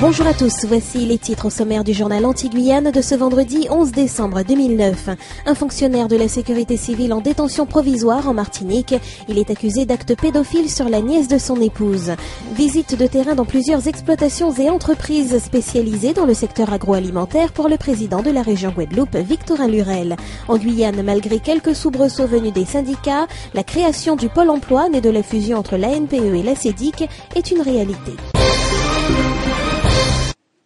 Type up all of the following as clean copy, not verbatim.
Bonjour à tous, voici les titres au sommaire du journal Anti-Guyane de ce vendredi 11 décembre 2009. Un fonctionnaire de la sécurité civile en détention provisoire en Martinique. Il est accusé d'actes pédophiles sur la nièce de son épouse. Visite de terrain dans plusieurs exploitations et entreprises spécialisées dans le secteur agroalimentaire pour le président de la région Guadeloupe, Victorin Lurel. En Guyane, malgré quelques soubresauts venus des syndicats, la création du Pôle emploi, né de la fusion entre l'ANPE et la CEDIC, est une réalité.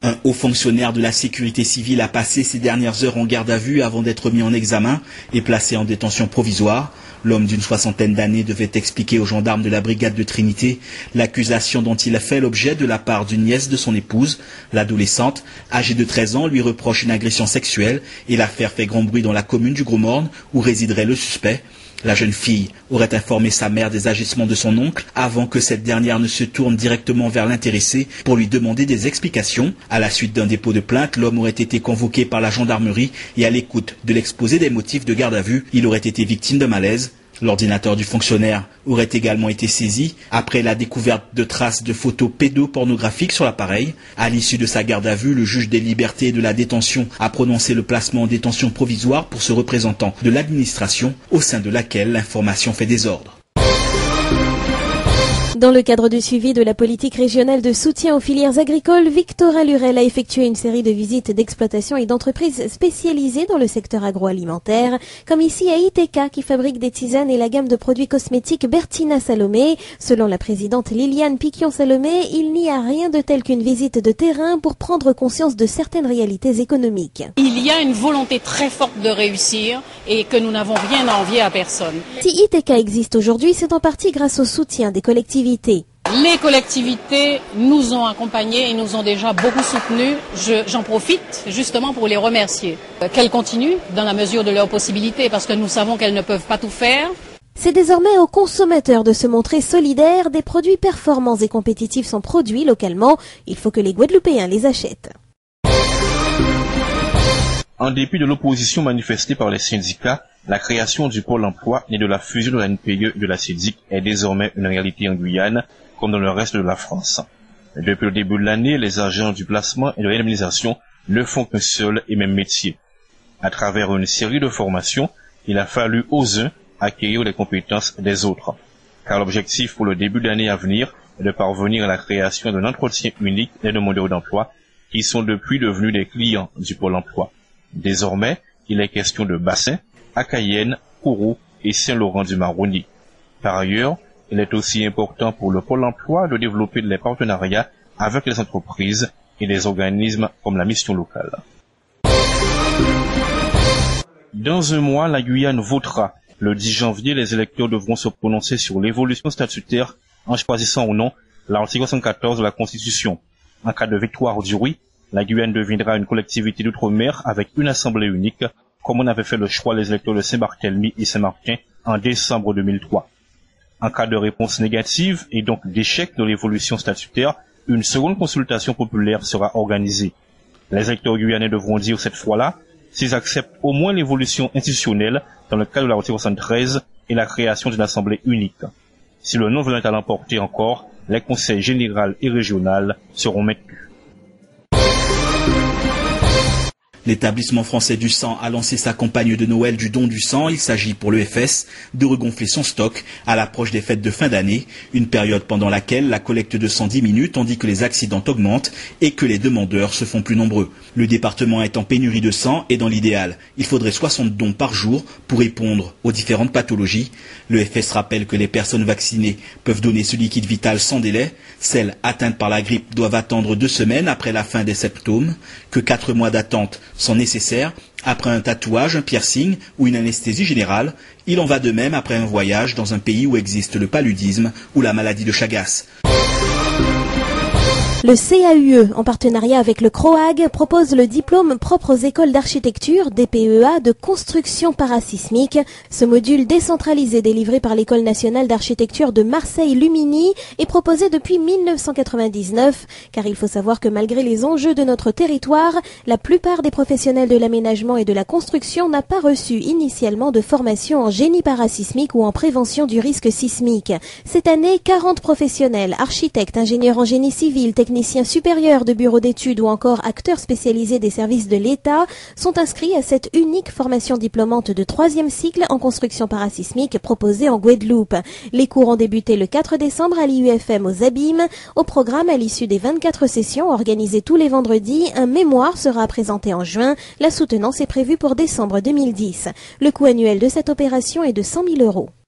Un haut fonctionnaire de la sécurité civile a passé ces dernières heures en garde à vue avant d'être mis en examen et placé en détention provisoire. L'homme d'une 60aine d'années devait expliquer aux gendarmes de la brigade de Trinité l'accusation dont il a fait l'objet de la part d'une nièce de son épouse. L'adolescente, âgée de 13 ans, lui reproche une agression sexuelle et l'affaire fait grand bruit dans la commune du Gros-Morne où résiderait le suspect. La jeune fille aurait informé sa mère des agissements de son oncle avant que cette dernière ne se tourne directement vers l'intéressé pour lui demander des explications. À la suite d'un dépôt de plainte, l'homme aurait été convoqué par la gendarmerie et à l'écoute de l'exposé des motifs de garde à vue, il aurait été victime de malaise. L'ordinateur du fonctionnaire aurait également été saisi après la découverte de traces de photos pédopornographiques sur l'appareil. À l'issue de sa garde à vue, le juge des libertés et de la détention a prononcé le placement en détention provisoire pour ce représentant de l'administration au sein de laquelle l'information fait désordre. Dans le cadre du suivi de la politique régionale de soutien aux filières agricoles, Victorin Lurel a effectué une série de visites d'exploitations et d'entreprises spécialisées dans le secteur agroalimentaire, comme ici à ITK qui fabrique des tisanes et la gamme de produits cosmétiques Bertina Salomé. Selon la présidente Liliane Piquion-Salomé, il n'y a rien de tel qu'une visite de terrain pour prendre conscience de certaines réalités économiques. Il y a une volonté très forte de réussir et que nous n'avons rien à envier à personne. Si ITK existe aujourd'hui, c'est en partie grâce au soutien des collectivités. Les collectivités nous ont accompagnés et nous ont déjà beaucoup soutenus. J'en profite justement pour les remercier. Qu'elles continuent dans la mesure de leurs possibilités parce que nous savons qu'elles ne peuvent pas tout faire. C'est désormais aux consommateurs de se montrer solidaires. Des produits performants et compétitifs sont produits localement. Il faut que les Guadeloupéens les achètent. En dépit de l'opposition manifestée par les syndicats, la création du Pôle emploi et de la fusion de la NPE et de la CEDIC est désormais une réalité en Guyane, comme dans le reste de la France. Depuis le début de l'année, les agents du placement et de l'indemnisation ne font qu'un seul et même métier. À travers une série de formations, il a fallu aux uns acquérir les compétences des autres. Car l'objectif pour le début de l'année à venir est de parvenir à la création d'un entretien unique des demandeurs d'emploi qui sont depuis devenus des clients du Pôle emploi. Désormais, il est question de Bassin, Acayenne, Kourou et Saint-Laurent-du-Maroni. Par ailleurs, il est aussi important pour le Pôle emploi de développer des partenariats avec les entreprises et des organismes comme la mission locale. Dans un mois, la Guyane votera. Le 10 janvier, les électeurs devront se prononcer sur l'évolution statutaire en choisissant ou non l'article 74 de la Constitution. En cas de victoire du oui, la Guyane deviendra une collectivité d'outre-mer avec une assemblée unique, comme on avait fait le choix les électeurs de Saint-Barthélemy et Saint-Martin en décembre 2003. En cas de réponse négative et donc d'échec de l'évolution statutaire, une seconde consultation populaire sera organisée. Les électeurs guyanais devront dire cette fois-là s'ils acceptent au moins l'évolution institutionnelle dans le cadre de l'article 73 et la création d'une assemblée unique. Si le non venant à l'emporter encore, les conseils généraux et régionaux seront maintenus. L'établissement français du sang a lancé sa campagne de Noël du don du sang. Il s'agit pour l'EFS de regonfler son stock à l'approche des fêtes de fin d'année, une période pendant laquelle la collecte de sang diminue tandis que les accidents augmentent et que les demandeurs se font plus nombreux. Le département est en pénurie de sang et dans l'idéal, il faudrait 60 dons par jour pour répondre aux différentes pathologies. L'EFS rappelle que les personnes vaccinées peuvent donner ce liquide vital sans délai. Celles atteintes par la grippe doivent attendre 2 semaines après la fin des symptômes, que 4 mois d'attente sont nécessaires après un tatouage, un piercing ou une anesthésie générale. Il en va de même après un voyage dans un pays où existe le paludisme ou la maladie de Chagas. Le CAUE, en partenariat avec le CROAG, propose le diplôme propre aux écoles d'architecture, DPEA, de construction parasismique. Ce module décentralisé délivré par l'École nationale d'architecture de Marseille-Lumini est proposé depuis 1999, car il faut savoir que malgré les enjeux de notre territoire, la plupart des professionnels de l'aménagement et de la construction n'a pas reçu initialement de formation en génie parasismique ou en prévention du risque sismique. Cette année, 40 professionnels, architectes, ingénieurs en génie civil, techniciens techniciens supérieurs de bureaux d'études ou encore acteurs spécialisés des services de l'État sont inscrits à cette unique formation diplômante de 3e cycle en construction parasismique proposée en Guadeloupe. Les cours ont débuté le 4 décembre à l'IUFM aux Abîmes. Au programme, à l'issue des 24 sessions organisées tous les vendredis, un mémoire sera présenté en juin. La soutenance est prévue pour décembre 2010. Le coût annuel de cette opération est de 100 000 €.